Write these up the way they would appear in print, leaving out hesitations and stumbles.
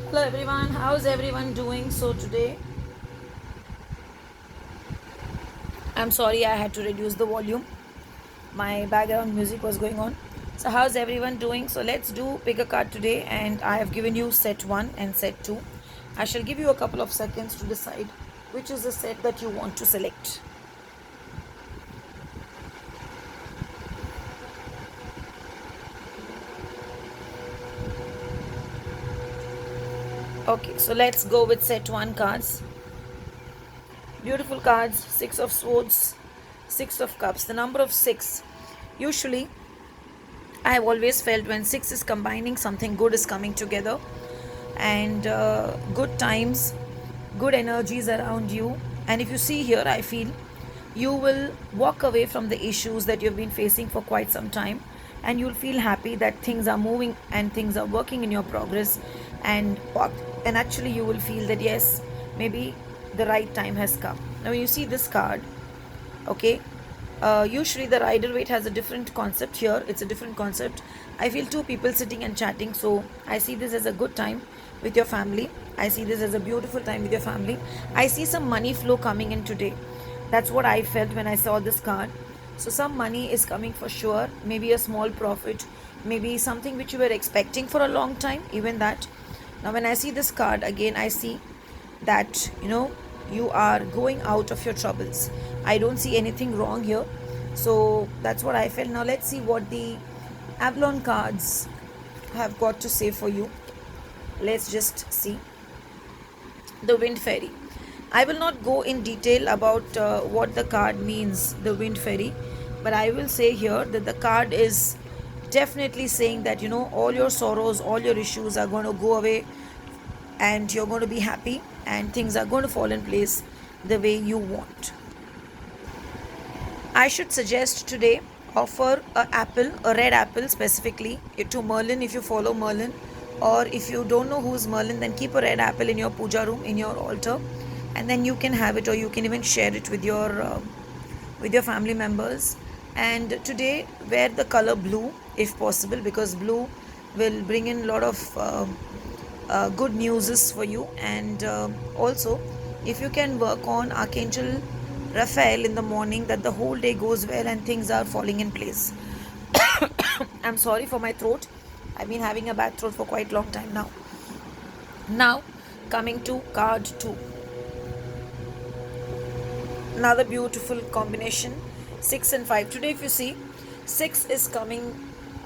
Hello everyone, how's everyone doing? So today, I'm sorry I had to reduce the volume. My background music was going on. So how's everyone doing? So let's do pick a card today, and I have given you set 1 and set 2. I shall give you a couple of seconds to decide which is the set that you want to select. Okay, so let's go with set 1 cards. Beautiful cards, 6 of swords, 6 of cups. The number of 6. Usually I have always felt when 6 is combining, something good is coming together, and good times, good energies around you. And if you see here, I feel you will walk away from the issues that you've been facing for quite some time, and you'll feel happy that things are moving and things are working in your progress. And and actually you will feel that yes, maybe the right time has come. Now when you see this card, okay, usually the rider weight has a different concept. Here it's a different concept. I feel two people sitting and chatting, so I see this as a good time with your family. I see this as a beautiful time with your family. I see some money flow coming in today. That's what I felt when I saw this card. So some money is coming for sure, maybe a small profit, maybe something which you were expecting for a long time, even that. Now when I see this card again, I see that you are going out of your troubles. I don't see anything wrong here. So that's what I felt. Now let's see what the Avalon cards have got to say for you. Let's just see. The Wind Fairy. I will not go in detail about what the card means, the Wind Fairy, but I will say here that the card is definitely saying that all your sorrows, all your issues are going to go away, and you're going to be happy, and things are going to fall in place the way you want. I should suggest today offer a red apple specifically to Merlin if you follow Merlin, or if you don't know who's Merlin, then keep a red apple in your puja room, in your altar, and then you can have it, or you can even share it with your family members. And today wear the color blue if possible, because blue will bring in a lot of good news for you. And also, if you can work on Archangel Raphael in the morning, that the whole day goes well and things are falling in place. I'm sorry for my throat. I've been having a bad throat for quite a long time now. Now, coming to card 2. Another beautiful combination, 6 and 5. Today, if you see, 6 is coming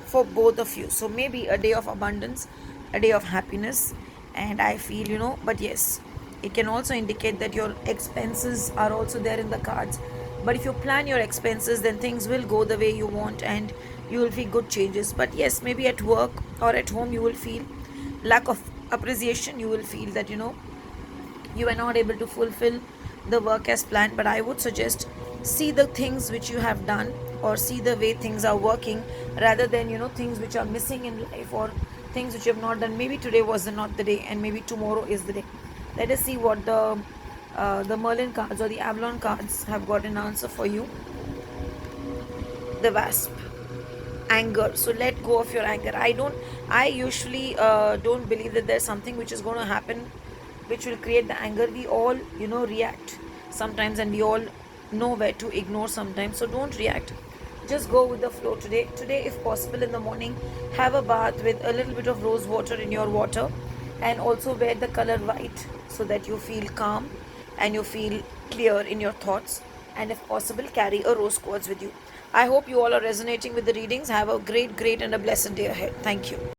for both of you. So maybe a day of abundance, a day of happiness. And I feel, but yes, it can also indicate that your expenses are also there in the cards. But if you plan your expenses, then things will go the way you want, and you will feel good changes. But yes, maybe at work or at home, you will feel lack of appreciation. You will feel that you are not able to fulfill the work as planned. But I would suggest, see the things which you have done, or see the way things are working, rather than things which are missing in life, or things which you have not done. Maybe today was not the day, and maybe tomorrow is the day. Let us see what the Merlin cards or the Avalon cards have got an answer for you. The Wasp. Anger. So let go of your anger. I usually don't believe that there's something which is going to happen which will create the anger. We all react sometimes, and we all know where to ignore sometimes. So don't react, just go with the flow. Today, if possible, in the morning, have a bath with a little bit of rose water in your water, and also wear the color white, so that you feel calm and you feel clear in your thoughts. And if possible, carry a rose quartz with you. I hope you all are resonating with the readings. Have a great and a blessed day ahead. Thank you.